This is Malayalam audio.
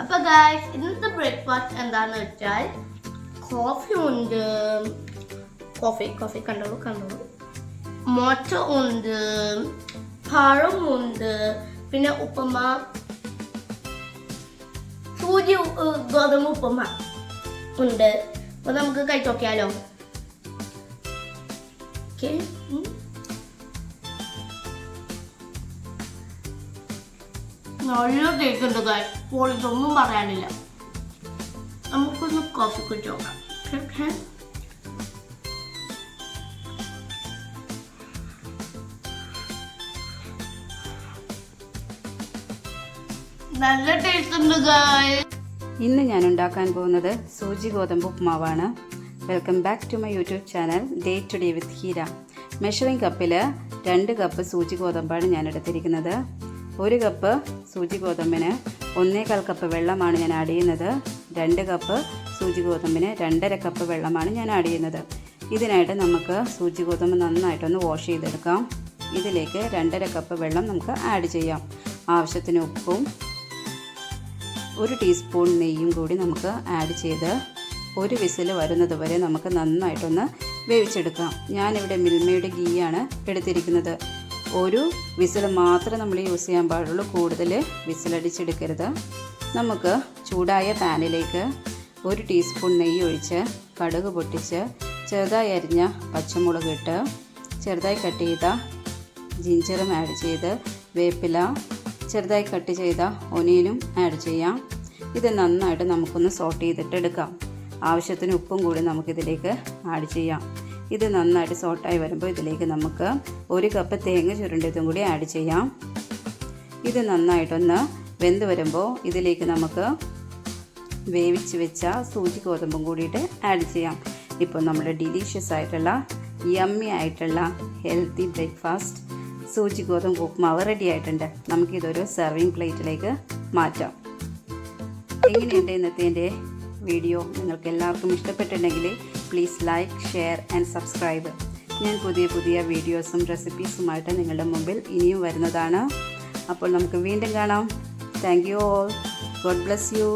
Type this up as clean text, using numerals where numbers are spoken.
അപ്പോൾ ഗായ്സ് ഇന്നത്തെ ബ്രേക്ക്ഫാസ്റ്റ് എന്താണെന്ന് വെച്ചാൽ കോഫി ഉണ്ട്, കോഫി കണ്ടോളൂ, മുട്ട ഉണ്ട്, പഴമുണ്ട്, പിന്നെ ഉപ്പുമ, സൂചി ഗോതമ്പ് ഉപ്പുമ ഉണ്ട്. അപ്പോൾ നമുക്ക് കഴിച്ചു നോക്കിയാലോ? ഓക്കെ, നല്ല ടേസ്റ്റ് ഉണ്ട് ഗായ്സ്, പൊളിച്ചൊന്നും പറയാനില്ല. നമുക്കൊന്ന് കോഫി കുടിച്ച് നോക്കാം. നല്ല ടേസ്റ്റ് ഉണ്ട് ഗായ്സ്. ഇന്ന് ഞാൻ ഉണ്ടാക്കാൻ പോകുന്നത് സൂചി ഗോതമ്പ് ഉപ്മാവാണ്. Welcome back to my YouTube channel day to day with Heera. Measuring കപ്പിൽ 2 കപ്പ് സൂചി ഗോതമ്പാണ് ഞാൻ എടുത്തിരിക്കുന്നത്. 1 കപ്പ് സൂചി ഗോതമ്പിന് 1/4 കപ്പ് വെള്ളമാണ് ഞാൻ ആഡ് ചെയ്യുന്നത്. 2 കപ്പ് സൂചി ഗോതമ്പിന് 2.5 കപ്പ് വെള്ളമാണ് ഞാൻ ആഡ് ചെയ്യുന്നത്. ഇതിനായിട്ട് നമുക്ക് സൂചി ഗോതമ്പ് നന്നായിട്ടൊന്ന് വാഷ് ചെയ്തെടുക്കാം. ഇതിലേക്ക് 2.5 കപ്പ് വെള്ളം നമുക്ക് ആഡ് ചെയ്യാം. ആവശ്യത്തിന് ഉപ്പും 1 ടീസ്പൂൺ നെയ്യും കൂടി നമുക്ക് ആഡ് ചെയ്ത് 1 വിസിൽ വരുന്നത് വരെ നമുക്ക് നന്നായിട്ടൊന്ന് വേവിച്ചെടുക്കാം. ഞാനിവിടെ മിൽമയുടെ ഗീയാണ് എടുത്തിരിക്കുന്നത്. 1 വിസിൽ മാത്രം നമ്മൾ യൂസ് ചെയ്യാൻ പാടുള്ളൂ, കൂടുതൽ വിസിലടിച്ചെടുക്കരുത്. നമുക്ക് ചൂടായ പാനിലേക്ക് 1 ടീസ്പൂൺ നെയ്യ് ഒഴിച്ച് കടുക് പൊട്ടിച്ച് ചെറുതായി അരിഞ്ഞ പച്ചമുളക് ഇട്ട് ചെറുതായി കട്ട് ചെയ്ത ജിഞ്ചറും ആഡ് ചെയ്ത് വേപ്പില ചെറുതായി കട്ട് ചെയ്ത ഒനിയനും ആഡ് ചെയ്യാം. ഇത് നന്നായിട്ട് നമുക്കൊന്ന് സോട്ട് ചെയ്തിട്ടെടുക്കാം. ആവശ്യത്തിന് ഉപ്പും കൂടി നമുക്കിതിലേക്ക് ആഡ് ചെയ്യാം. ഇത് നന്നായിട്ട് സോട്ടായി വരുമ്പോൾ ഇതിലേക്ക് നമുക്ക് 1 കപ്പ് തേങ്ങ ചുരണ്ടിയതും കൂടി ആഡ് ചെയ്യാം. ഇത് നന്നായിട്ടൊന്ന് വെന്ത് വരുമ്പോൾ ഇതിലേക്ക് നമുക്ക് വേവിച്ച് വെച്ച സൂചി ഗോതമ്പും കൂടിയിട്ട് ആഡ് ചെയ്യാം. ഇപ്പോൾ നമ്മുടെ ഡിലീഷ്യസ് ആയിട്ടുള്ള യമ്മി ആയിട്ടുള്ള ഹെൽത്തി ബ്രേക്ക്ഫാസ്റ്റ് സൂചി ഗോതമ്പ് ഉപ്മാവ് റെഡി ആയിട്ടുണ്ട്. നമുക്കിതൊരു സെർവിങ് പ്ലേറ്റിലേക്ക് മാറ്റാം. എങ്ങനെയുണ്ട് ഇന്നത്തെ എൻ്റെ വീഡിയോ? നിങ്ങൾക്ക് എല്ലാവർക്കും ഇഷ്ടപ്പെട്ടിട്ടുണ്ടെങ്കിൽ please like, share and subscribe. ഞാൻ പുതിയ വീഡിയോസും റെസിപ്പീസുമായിട്ട് നിങ്ങളുടെ മുമ്പിൽ ഇനിയും വരുന്നതാണ്. അപ്പോൾ നമുക്ക് വീണ്ടും കാണാം. Thank you all. God bless you.